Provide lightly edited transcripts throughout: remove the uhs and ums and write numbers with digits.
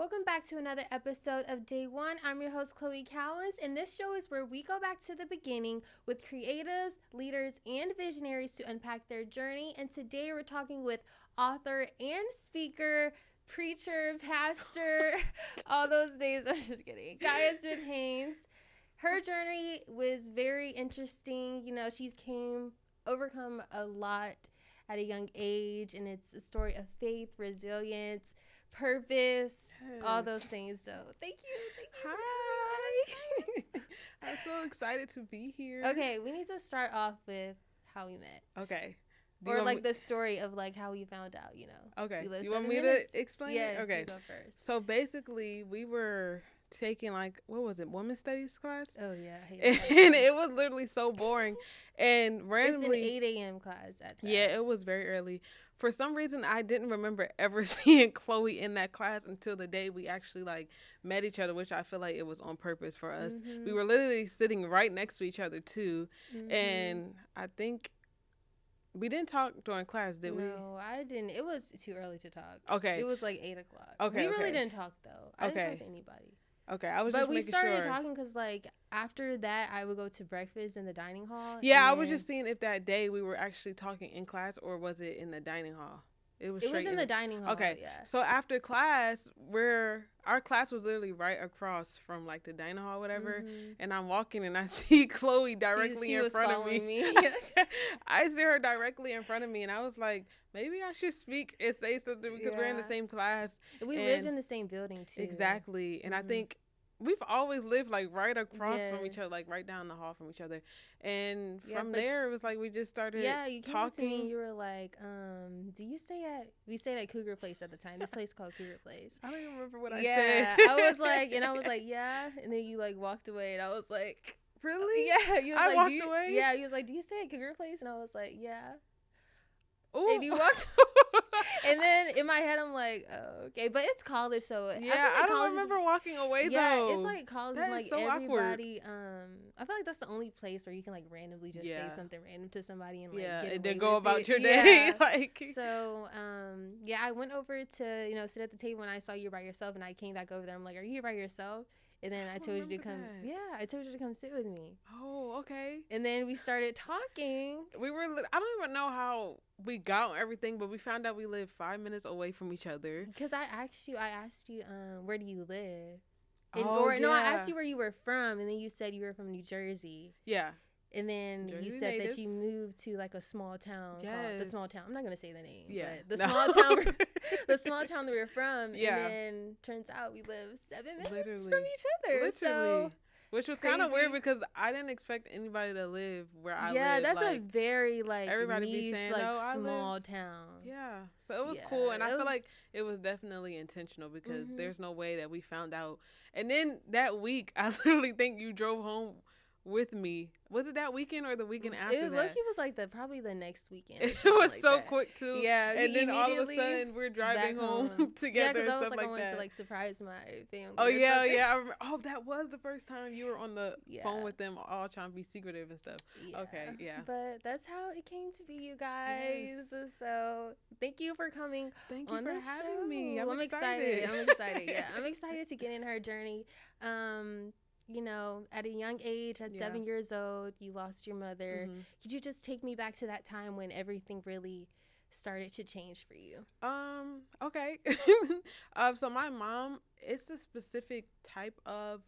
Welcome back to another episode of Day One. I'm your host, Chloe Cowens, and this show is where we go back to the beginning with creatives, leaders, and visionaries to unpack their journey. And today we're talking with author and speaker, preacher, pastor, all those days. I'm just kidding. Smith-Haines. Her journey was very interesting. You know, she's overcome a lot at a young age, and it's a story of faith, resilience, purpose, all those things. So thank you. Hi. I'm so excited to be here. Okay, we need to start off with how we met. Okay. Or like the story of like how we found out, you know. Okay. You want me to explain it? Yes, okay. You go first. So basically we were taking like, what was it, women's studies class? Oh yeah, I hate and it was literally so boring. And randomly, it's an 8 a.m. class at that. Yeah, it was very early. For some reason, I didn't remember ever seeing Chloe in that class until the day we actually like met each other, which I feel like it was on purpose for us. Mm-hmm. We were literally sitting right next to each other too. Mm-hmm. And I think we didn't talk during class, did we? No, I didn't. It was too early to talk. Okay. It was like 8 o'clock. Okay. We really didn't talk though. I didn't talk to anybody. Okay, I was just making sure. But we started talking because, like, after that, I would go to breakfast in the dining hall. Yeah, I was just seeing if that day we were actually talking in class or was it in the dining hall? It was in the dining hall. Okay, yeah. So after class, our class was literally right across from, like, the dining hall or whatever, and I'm walking and I see Chloe directly in front of me. I see her directly in front of me, and I was like, maybe I should speak and say something because we're in the same class. We lived in the same building, too. Exactly, and I think we've always lived like right across from each other, like right down the hall from each other. And from there, it was like we just started you came talking. To me and you were like, we stayed at Cougar Place at the time. This place called Cougar Place. I don't even remember what I said. Yeah, I was like, yeah. And then you like walked away and I was like, really? Yeah. You was I like, walked away? Yeah, you was like, do you stay at Cougar Place? And I was like, yeah. Ooh. And you walked and then in my head I'm like, oh, okay, but it's college, so yeah, I don't remember walking away though. Yeah, it's like college, that like so everybody. Awkward. I feel like that's the only place where you can like randomly just say something random to somebody and like get and away then go with about it. your day. Like so, I went over to sit at the table and I saw you by yourself, and I came back over there. I'm like, are you here by yourself? And then I told you to come. That. Yeah, I told you to come sit with me. Oh, okay. And then we started talking. I don't even know how we got on everything, but we found out we lived 5 minutes away from each other. Because I asked you, where do you live? No, I asked you where you were from, and then you said you were from New Jersey. Yeah. And then Jersey you said native. that you moved to like a small town. Yes. The small town. I'm not gonna say the name. Yeah. But small town. The small town that we were from. Yeah. And then turns out we live 7 minutes Literally. from each other. Literally. So, which was kind of weird because I didn't expect anybody to live where I live. Yeah, that's like, a very like everybody niche, be saying, like small town. Yeah. So it was cool, and I feel like it was definitely intentional because there's no way that we found out. And then that week, I literally think you drove home with me. Was it that weekend or the weekend after It that? was like probably the next weekend. It was like so that. quick too. Yeah, and then all of a sudden we're driving home together. Yeah, because I was stuff like going that. to like surprise my family. Oh yeah, yeah. I remember. Oh, that was the first time you were on the Yeah. phone with them, all trying to be secretive and stuff. Yeah. Okay, yeah. But that's how it came to be, you guys. Yes. So thank you for coming. Thank you on for the having show. me. I'm excited. I'm excited. Yeah, I'm excited to get in her journey. You know, at a young age, at 7 years old, you lost your mother. Could you just take me back to that time when everything really started to change for you? Okay. So my mom, it's a specific type of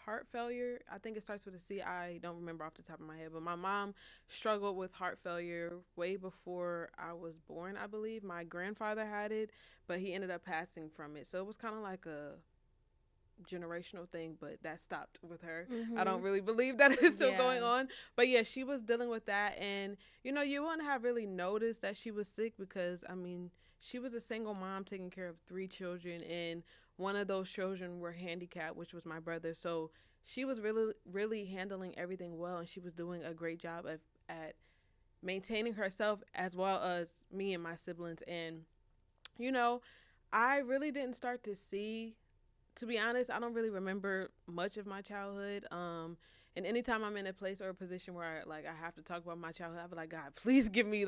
heart failure. I think it starts with a C. I don't remember off the top of my head, but my mom struggled with heart failure way before I was born, I believe. My grandfather had it, but he ended up passing from it. So it was kind of like a generational thing, but that stopped with her. I don't really believe that it's still going on, but yeah, she was dealing with that. And you know, you wouldn't have really noticed that she was sick because I mean, she was a single mom taking care of 3 children, and one of those children were handicapped, which was my brother. So she was really handling everything well, and she was doing a great job at maintaining herself as well as me and my siblings. And you know, I really didn't start to see, to be honest, I don't really remember much of my childhood. And anytime I'm in a place or a position where I have to talk about my childhood, I be like, God, please give me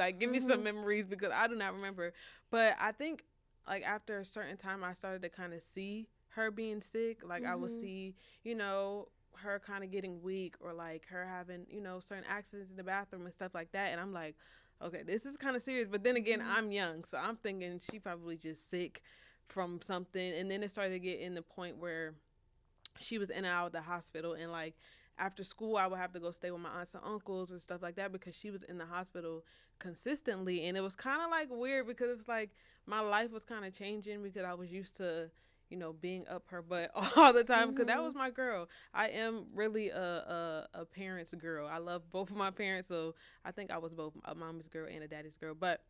some memories because I do not remember. But I think like after a certain time, I started to kind of see her being sick. Like I would Mhm. see, you know, her kind of getting weak, or like her having, you know, certain accidents in the bathroom and stuff like that. And I'm like, okay, this is kind of serious. But then again, Mhm. I'm young, so I'm thinking she probably just sick from something. And then it started to get in the point where she was in and out of the hospital, and like after school I would have to go stay with my aunts and uncles and stuff like that because she was in the hospital consistently. And it was kind of like weird because it was like my life was kind of changing because I was used to, you know, being up her butt all the time because that was Mhm. my girl. I am really a parent's girl. I love both of my parents, so I think I was both a mommy's girl and a daddy's girl. But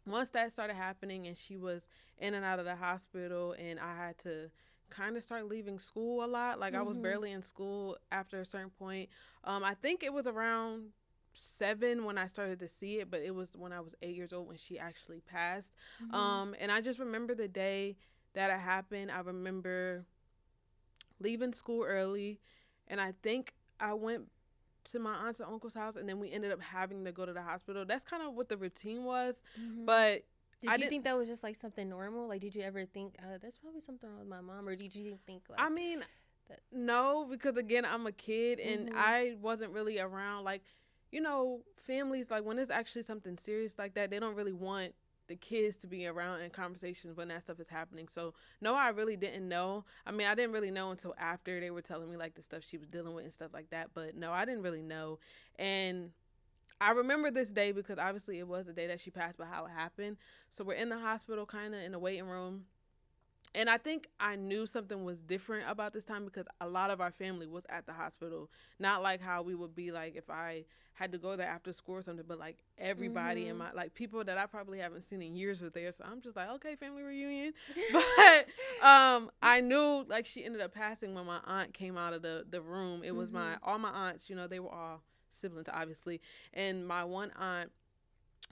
once that started happening and she was in and out of the hospital, and I had to kind of start leaving school a lot, like I was Mhm. barely in school after a certain point. I think it was around 7 when I started to see it, but it was when I was 8 years old when she actually passed. Mhm. And I just remember the day that it happened. I remember leaving school early, and I think I went to my aunt's and uncle's house, and then we ended up having to go to the hospital. That's kind of what the routine was, Mhm. but Did I you didn't. think that was just like something normal? Like, did you ever think there's probably something wrong with my mom, or did you think like I mean, that? no, because again, I'm a kid and Mhm. I wasn't really around. Like, you know, families, like when it's actually something serious like that, they don't really want the kids to be around in conversations when that stuff is happening. So, no, I really didn't know. I mean, I didn't really know until after they were telling me like the stuff she was dealing with and stuff like that. But no, I didn't really know. And I remember this day because obviously it was the day that she passed, but how it happened. So, we're in the hospital, kind of in the waiting room, and I think I knew something was different about this time because a lot of our family was at the hospital. Not like how we would be like if I had to go there after school or something, but like everybody in Mhm. my, like people that I probably haven't seen in years was there. So I'm just like, okay, family reunion. But I knew like she ended up passing when my aunt came out of the room. It was Mhm. all my aunts, you know, they were all siblings obviously. And my one aunt,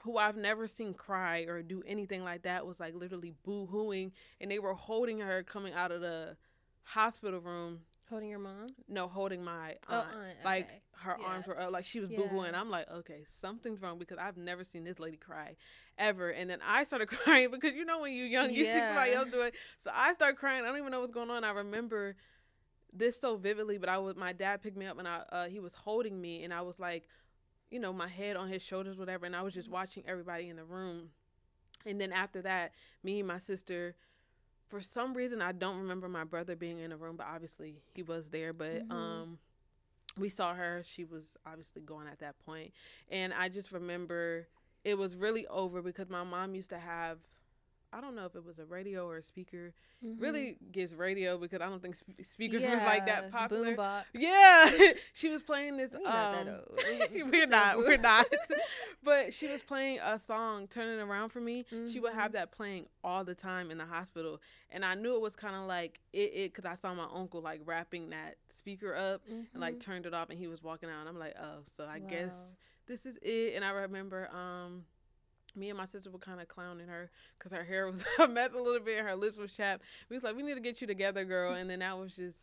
who I've never seen cry or do anything like that, was like literally boo hooing, and they were holding her coming out of the hospital room. Holding your mom? No, holding my Oh, aunt. aunt. Like Okay. her Yeah. arms were up, like she was boo Yeah. hooing. I'm like, okay, something's wrong because I've never seen this lady cry ever. And then I started crying because you know when you're young, you see somebody Yeah. else do it. So I started crying. I don't even know what's going on. I remember this so vividly, but my dad picked me up and he was holding me, and I was like, you know, my head on his shoulders, whatever, and I was just watching everybody in the room. And then after that, me and my sister, for some reason, I don't remember my brother being in the room, but obviously he was there. But Mhm. we saw her. She was obviously gone at that point. And I just remember it was really over because my mom used to have, I don't know if it was a radio or a speaker. Mhm. Really gives radio because I don't think speakers was like that Yeah. popular. Boombox. Yeah, she was playing this. We not that old. We We're still not, boom. we're not. But she was playing a song, "Turning Around for Me." She would have Mhm. that playing all the time in the hospital, and I knew it was kind of like it because I saw my uncle like wrapping that speaker up and like Mhm. turned it off, and he was walking out. And I'm like, oh, so I guess Wow. this is it. And I remember me and my sister were kind of clowning her because her hair was a mess a little bit and her lips was chapped. We was like, we need to get you together, girl. And then that was just,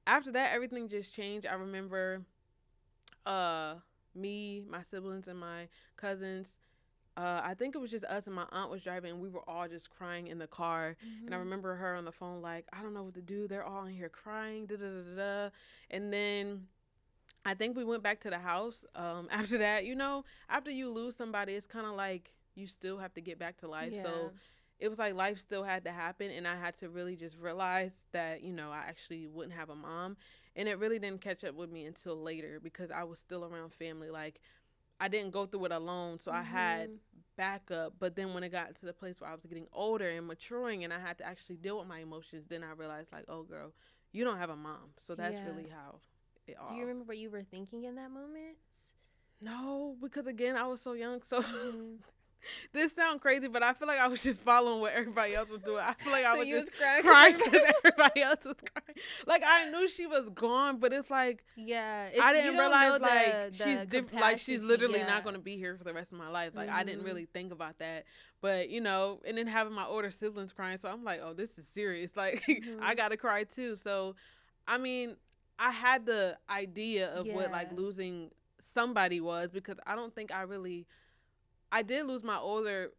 after that, everything just changed. I remember uh, me, my siblings, and my cousins. I think it was just us, and my aunt was driving, and we were all just crying in the car. And I Mhm. remember her on the phone, like, I don't know what to do. They're all in here crying, da da da da. And then I think we went back to the house. After that, you know, after you lose somebody, it's kind of like you still have to get back to life. Yeah. So it was like life still had to happen, and I had to really just realize that, you know, I actually wouldn't have a mom. And it really didn't catch up with me until later because I was still around family. Like, I didn't go through it alone, so I had Mhm. backup. But then when it got to the place where I was getting older and maturing and I had to actually deal with my emotions, then I realized, like, oh, girl, you don't have a mom. So that's Yeah. really how it Do you all. remember what you were thinking in that moment? No, because again, I was so young. So Mhm. this sounds crazy, but I feel like I was just following what everybody else was doing. I feel like I So was you just was crying because crying everybody. because everybody else was crying. Like I knew she was gone, but it's like Yeah, I it's you didn't don't know realize like she's the like she's capacity. literally not Yeah. going to be here for the rest of my life. Like I didn't Mhm. really think about that, but you know, and then having my older siblings crying, so I'm like, oh, this is serious. Like I Mhm. got to cry too. So, I mean, I had the idea of what like Yeah. losing somebody was because I don't think I really I did lose my older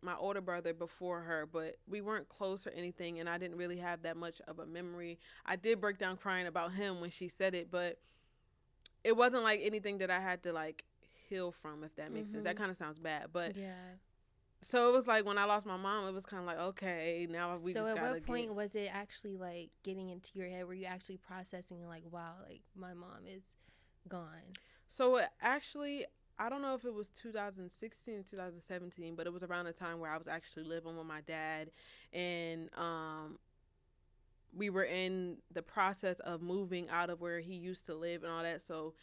brother before her, but we weren't close or anything, and I didn't really have that much of a memory. I did break down crying about him when she said it, but it wasn't like anything that I had to like heal from, if that makes sense. That kind of sounds bad, but yeah. so it was like when I lost my mom, it was kind of like, okay, now we So just at gotta what point was it actually like getting into your head? Were you actually processing like, wow, like my mom is gone? So actually, I don't know if it was 2016 or 2017, but it was around the time where I was actually living with my dad, and we were in the process of moving out of where he used to live and all that. So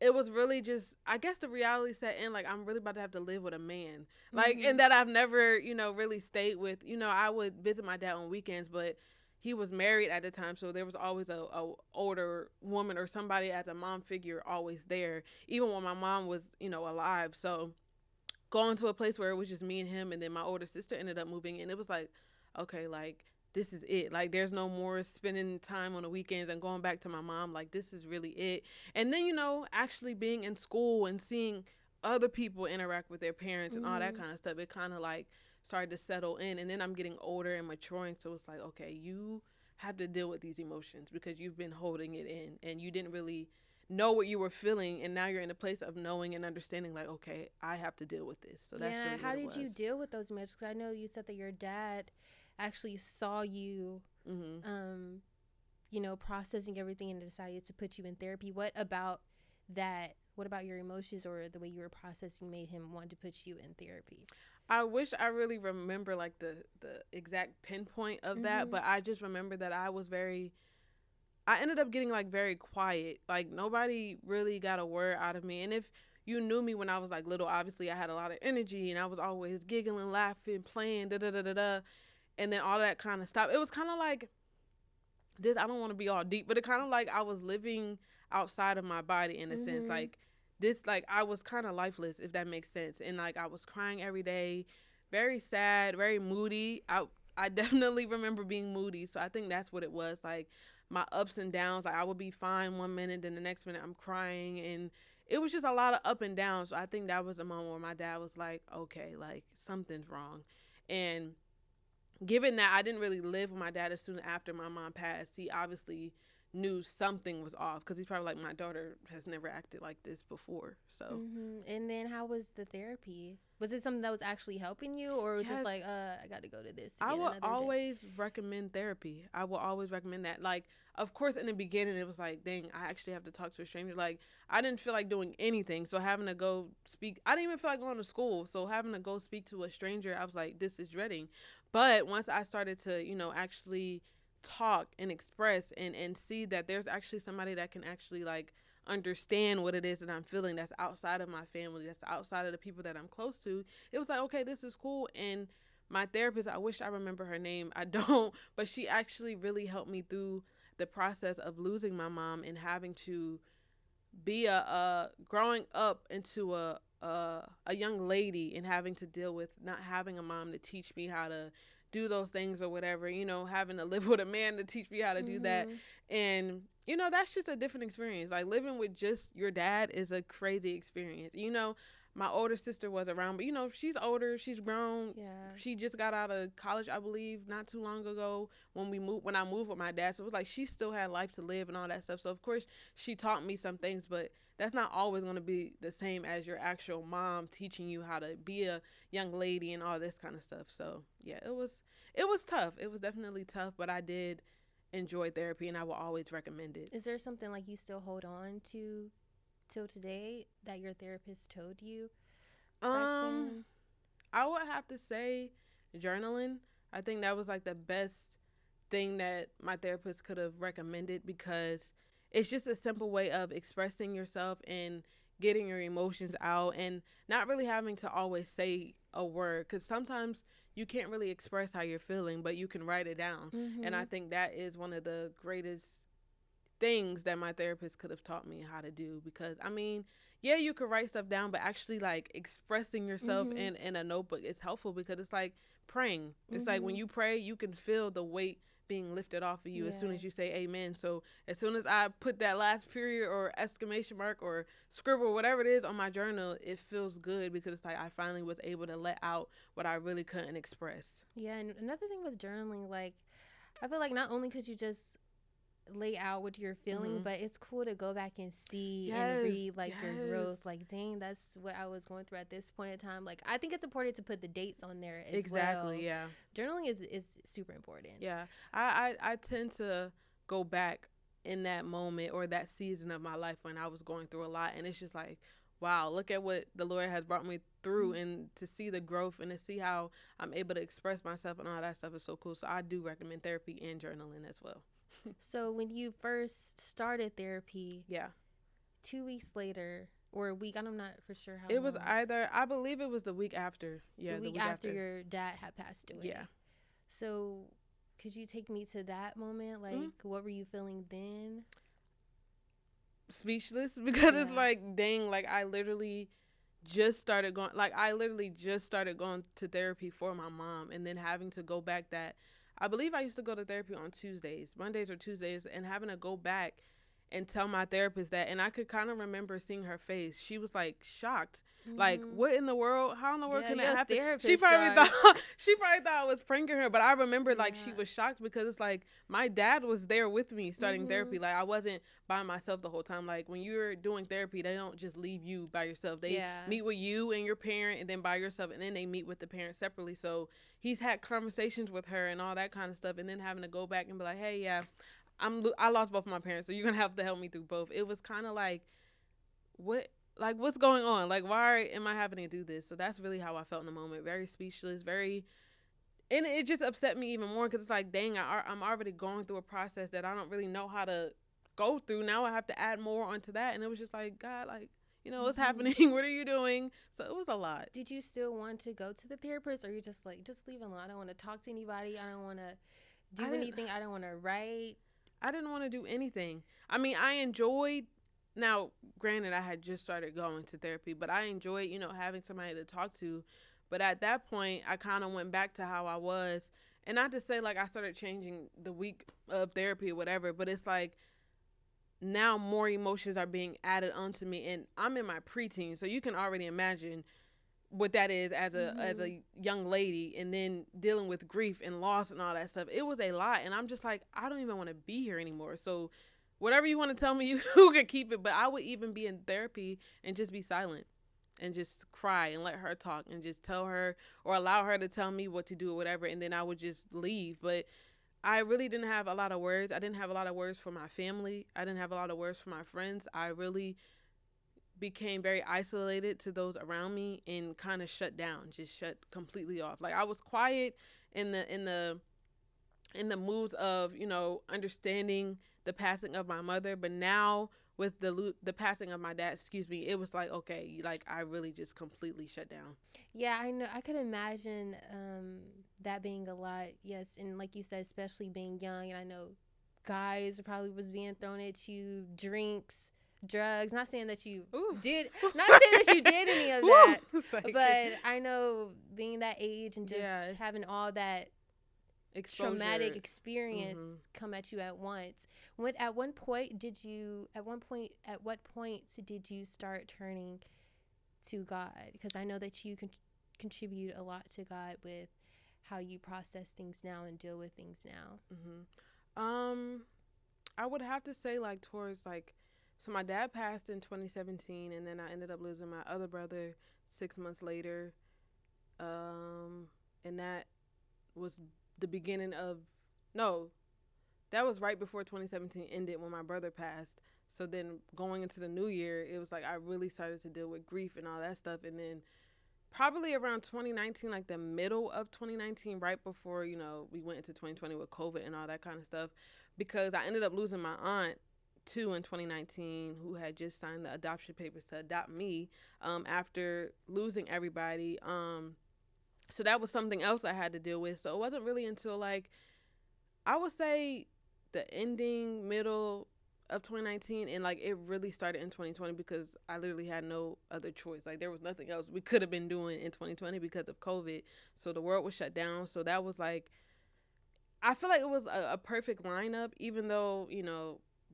it was really just, I guess the reality set in, like, I'm really about to have to live with a man, like, and that I've never, really stayed with. I would visit my dad on weekends, but he was married at the time, so there was always a older woman or somebody as a mom figure always there, even when my mom was, alive. So going to a place where it was just me and him, and then my older sister ended up moving in, it was like, okay, like, this is it. Like, there's no more spending time on the weekends and going back to my mom. Like, this is really it. And then, actually being in school and seeing other people interact with their parents and all that kind of stuff, it kind of like started to settle in. And then I'm getting older and maturing, so it's like, okay, you have to deal with these emotions because you've been holding it in and you didn't really know what you were feeling, and now you're in a place of knowing and understanding, like, okay, I have to deal with this. So that's really how what it did you was. deal with those emotions? Because I know you said that your dad actually saw you processing everything and decided to put you in therapy. What about your emotions or the way you were processing made him want to put you in therapy? I wish I really remember like the exact pinpoint of that, but I just remember that I ended up getting like very quiet. Like, nobody really got a word out of me. And if you knew me when I was like little, obviously I had a lot of energy and I was always giggling, laughing, playing, da da da da da. And then all that kind of stopped. It was kind of like this. I don't want to be all deep, but it kind of like I was living outside of my body in a sense. Like this, like I was kind of lifeless, if that makes sense. And like I was crying every day, very sad, very moody. I definitely remember being moody. So I think that's what it was. Like my ups and downs. Like I would be fine one minute, then the next minute I'm crying, and it was just a lot of up and down. So I think that was the moment where my dad was like, okay, like something's wrong. And given that I didn't really live with my dad as soon after my mom passed, he obviously knew something was off because he's probably like, my daughter has never acted like this before. So And then how was the therapy? Was it something that was actually helping you, or was it just like, I got to go to this to I get will another always recommend therapy. I will always recommend that. Like, of course, in the beginning, it was like, dang, I actually have to talk to a stranger. Like, I didn't feel like doing anything. So having to go speak, I didn't even feel like going to school. So having to go speak to a stranger, I was like, this is dreading. But once I started to, actually talk and express and see that there's actually somebody that can actually like understand what it is that I'm feeling, that's outside of my family, that's outside of the people that I'm close to, it was like, okay, this is cool. And my therapist, I wish I remember her name, I don't, but she actually really helped me through the process of losing my mom and having to be growing up into a young lady and having to deal with not having a mom to teach me how to do those things or whatever, having to live with a man to teach me how to do that. And, that's just a different experience. Like, living with just your dad is a crazy experience. My older sister was around, but, she's older, she's grown. Yeah. She just got out of college, I believe, not too long ago when I moved with my dad. So it was like she still had life to live and all that stuff. So, of course, she taught me some things, but that's not always going to be the same as your actual mom teaching you how to be a young lady and all this kind of stuff. So, yeah, it was tough. It was definitely tough, but I did enjoy therapy and I will always recommend it. Is there something like you still hold on to till today that your therapist told you back then? I would have to say journaling. I think that was like the best thing that my therapist could have recommended, because it's just a simple way of expressing yourself and getting your emotions out and not really having to always say a word, because sometimes you can't really express how you're feeling, but you can write it down. And I think that is one of the greatest things that my therapist could have taught me how to do, because I mean, yeah, you could write stuff down, but actually like expressing yourself in a notebook is helpful, because it's like praying. It's like when you pray, you can feel the weight being lifted off of you as soon Yeah. as you say amen. So as soon as I put that last period or exclamation mark or scribble, whatever it is on my journal, it feels good because it's like I finally was able to let out what I really couldn't express. Yeah, and another thing with journaling, like, I feel like not only could you just lay out what you're feeling, Mm-hmm. but it's cool to go back and see and Yes, read like your yes. growth. Like, dang, that's what I was going through at this point in time. Like, I think it's important to put the dates on there as Exactly, well. yeah. Journaling is super important. Yeah. I tend to go back in that moment or that season of my life when I was going through a lot, and it's just like, wow, look at what the Lord has brought me through, and to see the growth and to see how I'm able to express myself and all that stuff is so cool. So I do recommend therapy and journaling as well. So when you first started therapy, Yeah. 2 weeks later or a week, I'm not for sure how It was long. either, I believe it was the week after. Yeah, The week after your dad had passed away. Yeah. So could you take me to that moment? Like, what were you feeling then? Speechless, because it's Yeah. like, dang, like I literally just started going, to therapy for my mom, and then having to go back that, I believe I used to go to therapy on Mondays or Tuesdays, and having to go back and tell my therapist that, and I could kind of remember seeing her face. She was like shocked. Like, what in the world? How in the world can that happen? She probably thought I was pranking her, but I remember like she was shocked because it's like my dad was there with me starting therapy. Like, I wasn't by myself the whole time. Like, when you're doing therapy, they don't just leave you by yourself. They meet with you and your parent, and then by yourself, and then they meet with the parent separately. So he's had conversations with her and all that kind of stuff, and then having to go back and be like, hey, yeah, I lost both of my parents, so you're gonna have to help me through both. It was kind of like, what's going on? Like, why am I having to do this? So that's really how I felt in the moment. Very speechless, and it just upset me even more because it's like, dang, I'm already going through a process that I don't really know how to go through. Now I have to add more onto that, and it was just like, God, like, what's happening? What are you doing? So it was a lot. Did you still want to go to the therapist, or you just like, just leave it alone? I don't want to talk to anybody. I don't want to do anything. I don't want to write. I didn't want to do anything. I mean, I enjoyed, now, granted, I had just started going to therapy, but I enjoyed, having somebody to talk to. But at that point, I kind of went back to how I was. And not to say, like, I started changing the week of therapy or whatever, but it's like now more emotions are being added onto me. And I'm in my preteen, so you can already imagine what that is as a young lady, and then dealing with grief and loss and all that stuff. It was a lot, and I'm just like, I don't even want to be here anymore. So whatever you want to tell me, you can keep it. But I would even be in therapy and just be silent and just cry and let her talk and just tell her or allow her to tell me what to do or whatever, and then I would just leave. But I really didn't have a lot of words. I didn't have a lot of words for my family. I didn't have a lot of words for my friends. I really became very isolated to those around me and kind of shut down, just shut completely off. Like, I was quiet in the moves of, understanding the passing of my mother, but now with the passing of my dad, it was like, okay, like, I really just completely shut down. Yeah, I know. I could imagine that being a lot. Yes, and like you said, especially being young, and I know guys probably was being thrown at you, drinks, drugs. Not saying that you did any of that, but I know being that age and just having all that exposure, traumatic experience come at you at once. At what point did you start turning to God? Because I know that you contribute a lot to God with how you process things now and deal with things now. I would have to say, like, towards, like, so my dad passed in 2017, and then I ended up losing my other brother 6 months later. And that was the beginning of, no, that was right before 2017 ended when my brother passed. So then going into the new year, it was like I really started to deal with grief and all that stuff. And then probably around 2019, like the middle of 2019, right before, we went into 2020 with COVID and all that kind of stuff, because I ended up losing my aunt too in 2019, who had just signed the adoption papers to adopt me after losing everybody. So that was something else I had to deal with. So it wasn't really until, like, I would say the middle of 2019, and like it really started in 2020 because I literally had no other choice. Like, there was nothing else we could have been doing in 2020 because of COVID. So the world was shut down. So that was like, I feel like it was a perfect lineup, even though,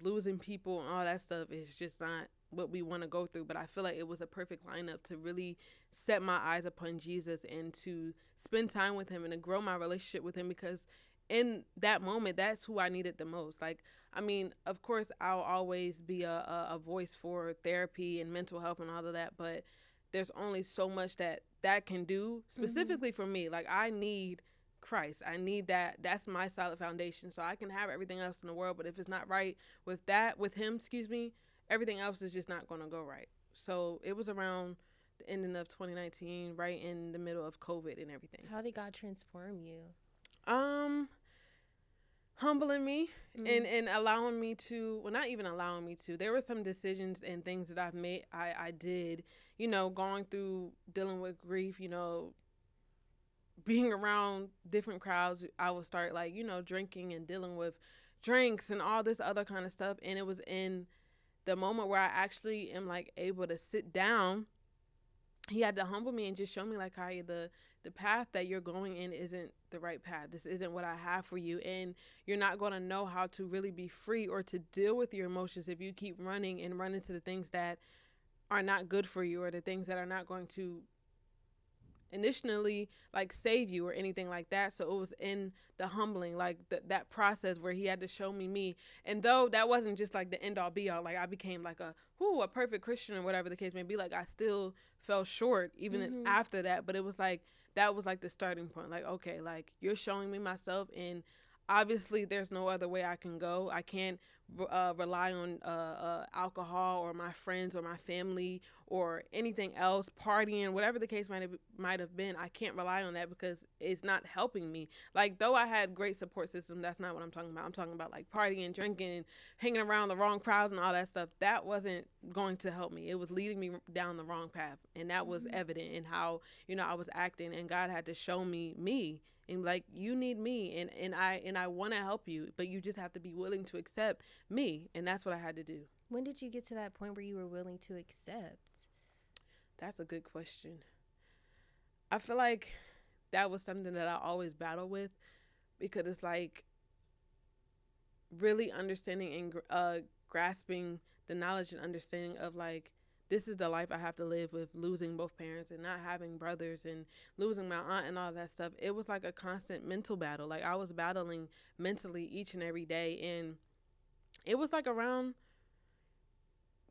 losing people and all that stuff is just not what we want to go through. But I feel like it was a perfect lineup to really set my eyes upon Jesus and to spend time with him and to grow my relationship with him, because in that moment, that's who I needed the most. Like, I mean, of course, I'll always be a voice for therapy and mental health and all of that, but there's only so much that can do specifically for me. Like, I need Christ. I need that. That's my solid foundation. So I can have everything else in the world, but if it's not right with him, everything else is just not going to go right. So it was around the ending of 2019, right in the middle of COVID and everything. How did God transform you? Humbling me and allowing me to, well, not even allowing me to, there were some decisions and things that I did, going through, dealing with grief, being around different crowds. I would start drinking and dealing with drinks and all this other kind of stuff. And it was in the moment where I actually am able to sit down. He had to humble me and just show me HEYYY, the path that you're going in isn't the right path. This isn't what I have for you. And you're not going to know how to really be free or to deal with your emotions if you keep running to the things that are not good for you, or the things that are not going to initially save you or anything like that. So it was in the humbling, that process where he had to show me. And though that wasn't just the end all be all, I became a perfect Christian or whatever the case may be, I still fell short even after that. But it was that was the starting point. Okay, you're showing me myself, and obviously there's no other way I can go. I can't rely on alcohol or my friends or my family or anything else, partying, whatever the case might have been. I can't rely on that because it's not helping me. Though I had great support system, that's not what I'm talking about. I'm talking about partying, drinking, hanging around the wrong crowds and all that stuff. That wasn't going to help me. It was leading me down the wrong path, and that was evident in how I was acting. And God had to show me. And you need me, and I want to help you, but you just have to be willing to accept me. And that's what I had to do. When did you get to that point where you were willing to accept? That's a good question. I feel like that was something that I always battle with, because it's really understanding and grasping the knowledge and understanding of this is the life I have to live with losing both parents and not having brothers and losing my aunt and all that stuff. It was a constant mental battle. I was battling mentally each and every day. And it was around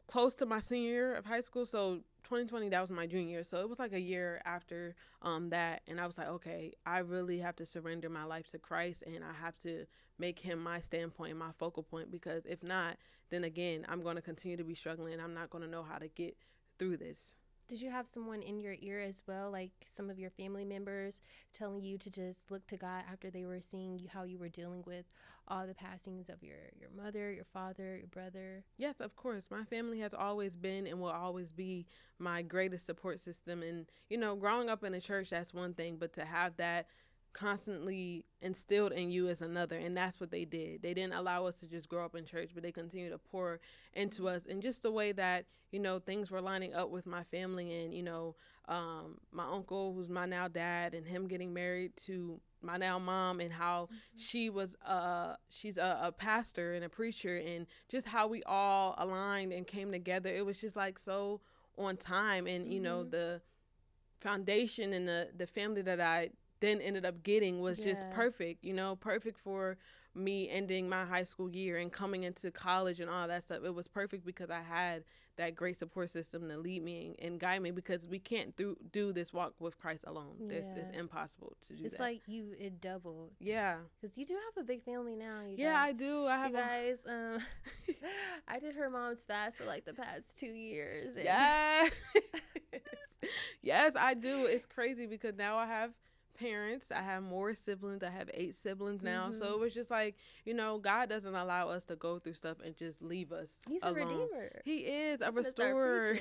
close to my senior year of high school. So 2020, that was my junior year. So it was a year after that. And I was okay, I really have to surrender my life to Christ, and I have to make him my standpoint and my focal point, because if not, then again, I'm going to continue to be struggling, and I'm not going to know how to get through this. Did you have someone in your ear as well, some of your family members telling you to just look to God after they were seeing how you were dealing with all the passings of your mother, your father, your brother? Yes, of course. My family has always been and will always be my greatest support system. And, growing up in a church, that's one thing, but to have that constantly instilled in you is another. And that's what they did. They didn't allow us to just grow up in church, but they continued to pour into us. And just the way that things were lining up with my family, and my uncle, who's my now dad, and him getting married to my now mom, and how she's a pastor and a preacher, and just how we all aligned and came together. It was just so on time. And the foundation and the family that I then ended up getting was just perfect, perfect for me ending my high school year and coming into college and all that stuff. It was perfect because I had that great support system to lead me and guide me, because we can't do this walk with Christ alone. It's impossible to do that. It's it doubled. Yeah. Because you do have a big family now. I do. I have. You guys, I did her mom's fast for the past 2 years. And yes. Yes, I do. It's crazy because now I have parents. I have more siblings. I have 8 siblings now. So it was just God doesn't allow us to go through stuff and just leave us He's alone. A redeemer. He is a restorer.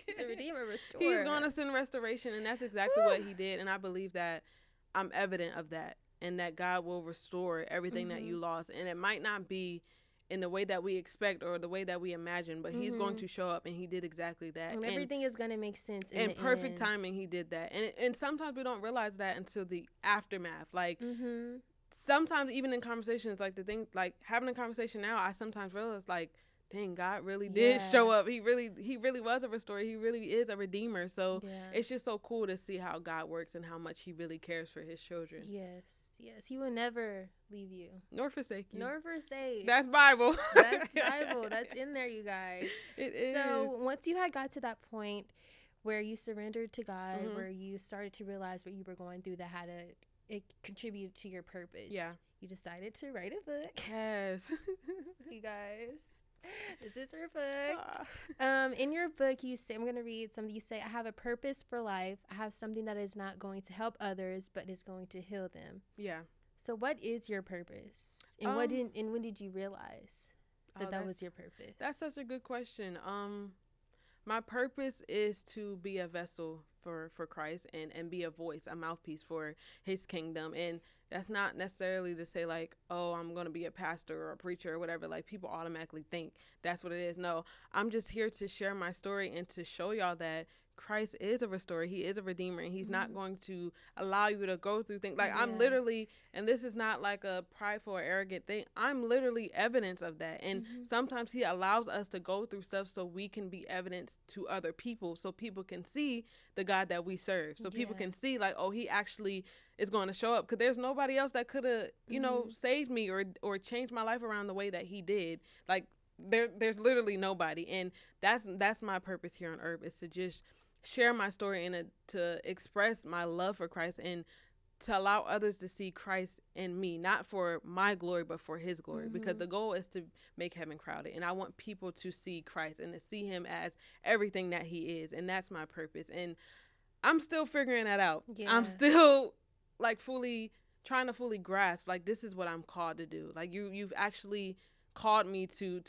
He's a redeemer, restorer. He's going to send restoration, and that's exactly what he did. And I believe that I'm evident of that, and that God will restore everything that you lost. And it might not be in the way that we expect or the way that we imagine, but he's going to show up, and he did exactly that. And everything is going to make sense in the perfect end. timing, he did that. And sometimes we don't realize that until the aftermath. sometimes even in conversations, like the thing, like having a conversation now, I sometimes realize like, dang, God really did show up. He really was a restorer. He really is a redeemer. So it's just so cool to see how God works and how much he really cares for his children. Yes. He will never leave you. Nor forsake you. Nor forsake. That's Bible. That's Bible. That's in there, you guys. It is. So once you had got to that point where you surrendered to God, where you started to realize what you were going through that had it contributed to your purpose. Yeah. You decided to write a book. Yes. You guys. This is her book. In your book, you say, I'm going to read something. You say, I have a purpose for life. I have something that is not going to help others, but is going to heal them. Yeah. So what is your purpose? And when did you realize that was your purpose? That's such a good question. My purpose is to be a vessel for Christ and be a voice, a mouthpiece for his kingdom. And that's not necessarily to say like, oh, I'm going to be a pastor or a preacher or whatever. Like people automatically think that's what it is. No, I'm just here to share my story and to show y'all that Christ is a restorer. He is a redeemer, and he's not going to allow you to go through things. Like I'm literally, and this is not like a prideful or arrogant thing, I'm literally evidence of that. And sometimes he allows us to go through stuff so we can be evidence to other people, so people can see the God that we serve, so people can see like, oh, he actually is going to show up, because there's nobody else that could have, you know, saved me or changed my life around the way that he did. Like there's literally nobody. And that's my purpose here on earth, is to just share my story and to express my love for Christ and to allow others to see Christ in me, not for my glory, but for his glory, because the goal is to make heaven crowded. And I want people to see Christ and to see him as everything that he is. And that's my purpose. And I'm still figuring that out. Yeah. I'm still like trying to fully grasp, like, this is what I'm called to do. Like you've actually called me to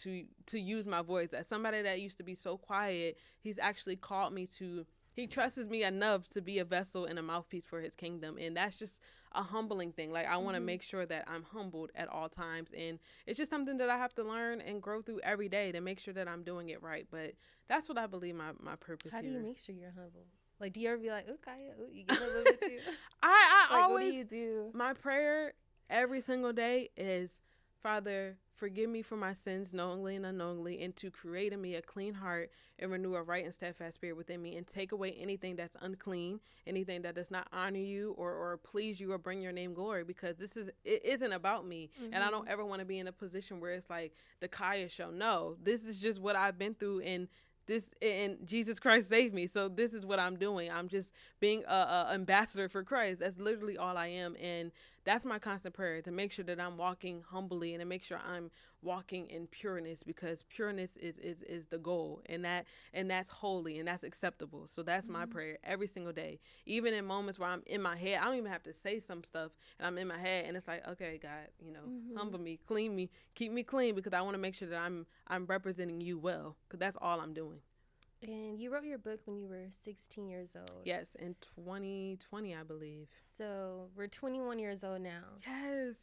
use my voice. As somebody that used to be so quiet, he's actually called me to, he trusts me enough to be a vessel and a mouthpiece for his kingdom. And that's just a humbling thing. Like I want to make sure that I'm humbled at all times. And it's just something that I have to learn and grow through every day to make sure that I'm doing it right. But that's what I believe my purpose is. How do you make sure you're humble? Like, do you ever be like, oh, Kaya, you get a little bit too? I like, always, what do you do? My prayer every single day is, Father, forgive me for my sins knowingly and unknowingly, and to create in me a clean heart and renew a right and steadfast spirit within me, and take away anything that's unclean, anything that does not honor you or please you or bring your name glory, because it isn't about me. And I don't ever want to be in a position where it's like the Kaya show. No, this is just what I've been through, and Jesus Christ saved me. So this is what I'm doing. I'm just being a ambassador for Christ. That's literally all I am. And that's my constant prayer, to make sure that I'm walking humbly and to make sure I'm walking in pureness, because pureness is the goal, and that's holy and that's acceptable. So that's my prayer every single day. Even in moments where I'm in my head, I don't even have to say some stuff, and I'm in my head, and it's like, okay, God, humble me, clean me, keep me clean, because I want to make sure that I'm representing you well, because that's all I'm doing. And you wrote your book when you were 16 years old. Yes, in 2020, I believe. So we're 21 years old now. Yes.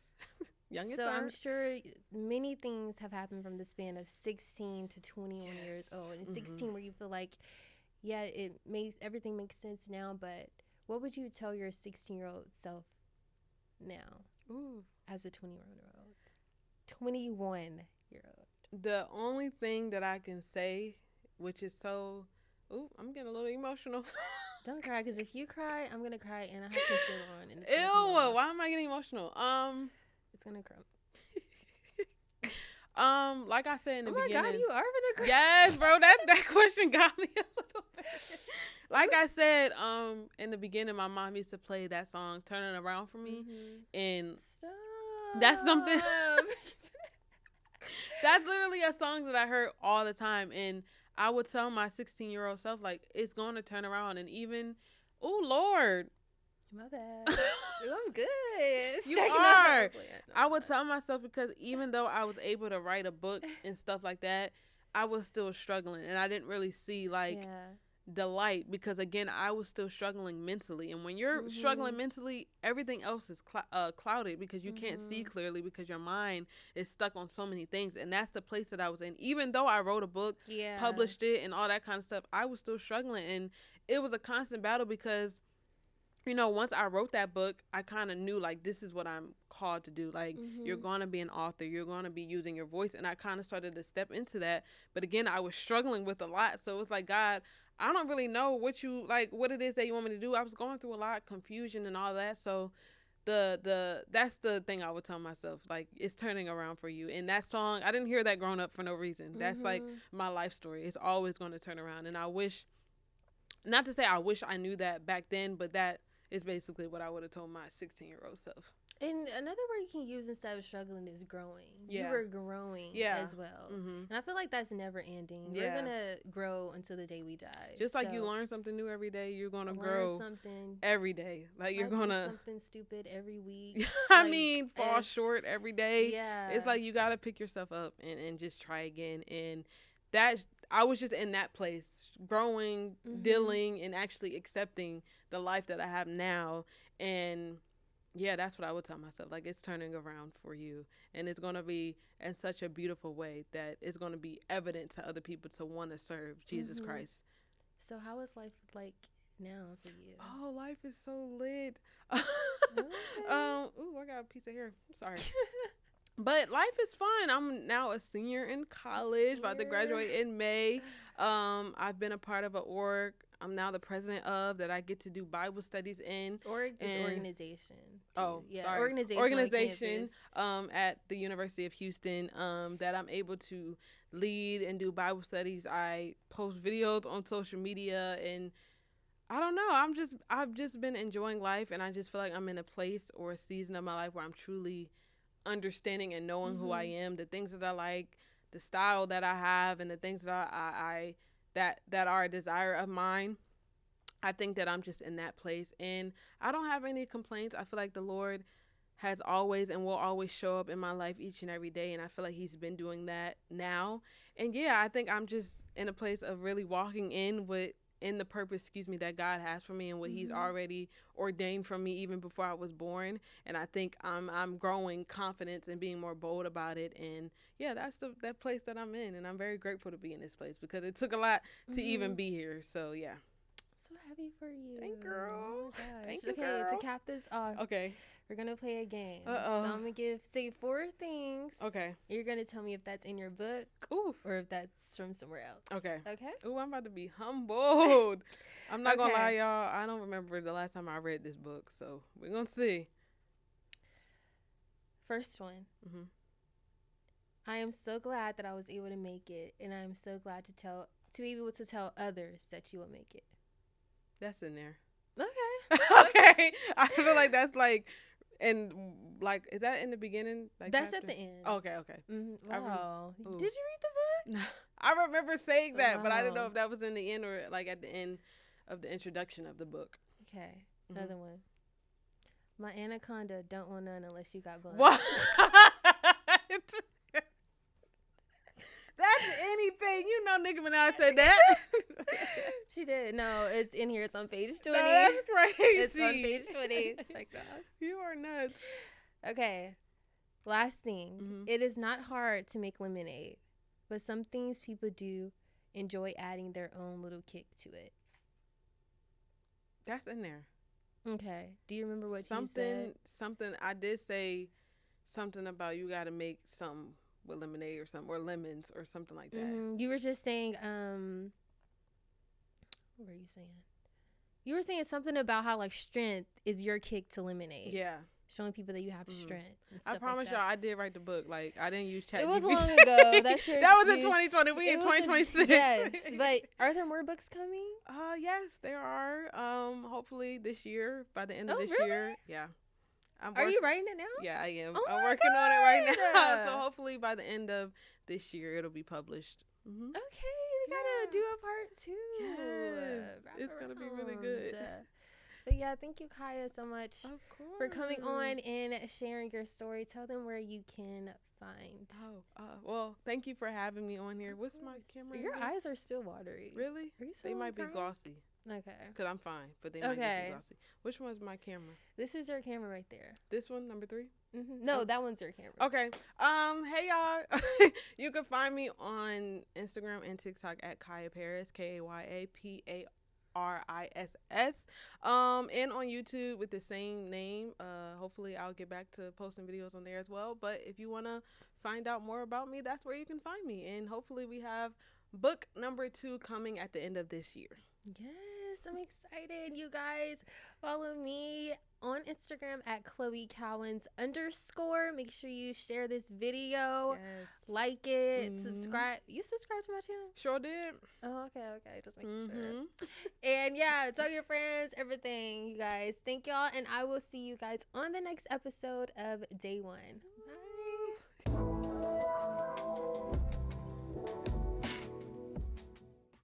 Young so I'm sure many things have happened from the span of 16 to 21 years old. And 16 where you feel like, yeah, everything makes sense now, but what would you tell your 16-year-old self now? Ooh. As a 21-year-old? 21-year-old. The only thing that I can say, which is so, I'm getting a little emotional. Don't cry, because if you cry, I'm going to cry, and I have concealer on. And Ew, why am I getting emotional? It's going to cry. Like I said in the beginning. Oh my God, you are going to cry. Yes, bro, that question got me a little bit. Like I said, in the beginning, my mom used to play that song, Turn It Around for me. And Stop. That's something. That's literally a song that I heard all the time. And I would tell my 16-year-old self, like, it's going to turn around. And even, oh, Lord. My bad. I'm good. You are. I would tell myself, because even though I was able to write a book and stuff like that, I was still struggling. And I didn't really see, like, the light, because, again, I was still struggling mentally. And when you're struggling mentally, everything else is clouded, because you can't see clearly, because your mind is stuck on so many things. And that's the place that I was in. Even though I wrote a book, published it, and all that kind of stuff, I was still struggling. And it was a constant battle, because once I wrote that book, I kind of knew, like, this is what I'm called to do. Like, you're going to be an author. You're going to be using your voice. And I kind of started to step into that. But again, I was struggling with a lot. So it was like, God, I don't really know what it is that you want me to do. I was going through a lot of confusion and all that. So that's the thing I would tell myself, like, it's turning around for you. And that song, I didn't hear that growing up for no reason. That's like my life story. It's always going to turn around. And I wish, not to say I wish I knew that back then, but that is basically what I would have told my 16-year-old self. And another word you can use instead of struggling is growing. Yeah. You were growing as well. And I feel like that's never ending. Yeah. We're going to grow until the day we die. Just like you learn something new every day, you're going to grow something every day. Like, you're going to... something stupid every week. Fall short every day. Yeah. It's like you got to pick yourself up and just try again. And that... I was just in that place, growing, dealing, and actually accepting the life that I have now. And yeah, that's what I would tell myself. Like, it's turning around for you. And it's going to be in such a beautiful way that it's going to be evident to other people to want to serve Jesus Christ. So how is life like now for you? Oh, life is so lit. Okay. Ooh, I got a piece of hair. Sorry. But life is fun. I'm now a senior in college, about to graduate in May. I've been a part of an org I'm now the president of that I get to do Bible studies in. Organization. Too. Oh, yeah, sorry. Organization at the University of Houston that I'm able to lead and do Bible studies. I post videos on social media, and I don't know. I've just been enjoying life, and I just feel like I'm in a place or a season of my life where I'm truly understanding and knowing who I am, the things that I like, the style that I have, and the things that I that are a desire of mine. I think that I'm just in that place, and I don't have any complaints. I feel like the Lord has always and will always show up in my life each and every day, and I feel like he's been doing that now. And yeah, I think I'm just in a place of really walking in the purpose, that God has for me and what he's already ordained for me even before I was born. And I think I'm growing confidence and being more bold about it. And yeah, that's that place that I'm in. And I'm very grateful to be in this place because it took a lot to even be here. So yeah. So happy for you. Thank you, girl. Oh my gosh. Thank you, okay, girl. to cap this off. Okay. We're going to play a game. Uh-oh. So I'm going to say 4 things. Okay. You're going to tell me if that's in your book. Ooh. Or if that's from somewhere else. Okay. Okay? Ooh, I'm about to be humbled. I'm not going to lie, y'all. I don't remember the last time I read this book. So we're going to see. First one. I am so glad that I was able to make it. And I am so glad to be able to tell others that you will make it. That's in there. Okay. Okay. I feel like that's like, and like, is that in the beginning? Like that's at the end. Okay. Wow. Did you read the book? No. I remember saying that, but I didn't know if that was in the end or like at the end of the introduction of the book. Okay. Another one. My anaconda don't want none unless you got blood. What? That's anything. You know Nicki Minaj said that. She did. No, it's in here. It's on page 20. No, that's crazy. It's on page 20. It's like that. You are nuts. Okay. Last thing. It is not hard to make lemonade, but some things people do enjoy adding their own little kick to it. That's in there. Okay. Do you remember what you said? Something. I did say something about you got to make some with lemonade or something, or lemons or something like that. You were just saying, what were you saying? You were saying something about how like strength is your kick to lemonade. Yeah. Showing people that you have strength. And stuff I promise like y'all, I did write the book. Like, I didn't use ChatGPT. It was long ago. That's your That was in 2020. We in 2026. Yes, but are there more books coming? Yes, there are. Hopefully this year, by the end of this year. Yeah. Are you writing it now? Yeah, I am. Oh I'm working on it right now. So hopefully by the end of this year, it'll be published. Okay, we gotta do a part 2. Yes, it's gonna be really good. But yeah, thank you, Kaya, so much for coming on and sharing your story. Tell them where you can find. Well, thank you for having me on here. What's my camera? Your eyes are still watery. Really? Are you still They might be glossy. Okay. Because I'm fine, but they might be glossy. Which one's my camera? This is your camera right there. This one, number 3? No, that one's your camera. Okay. Hey, y'all. You can find me on Instagram and TikTok at Kaya Paris, KayapAris. And on YouTube with the same name. Hopefully I'll get back to posting videos on there as well. But if you want to find out more about me, that's where you can find me. And hopefully we have book number 2 coming at the end of this year. Yes, I'm excited. You guys follow me on Instagram at @ChloeCowens_. Make sure you share this video, like it, subscribe. You subscribe to my channel? Sure did. Oh, okay. Just making sure. And yeah, tell your friends, everything, you guys. Thank y'all, and I will see you guys on the next episode of Day 1. Bye.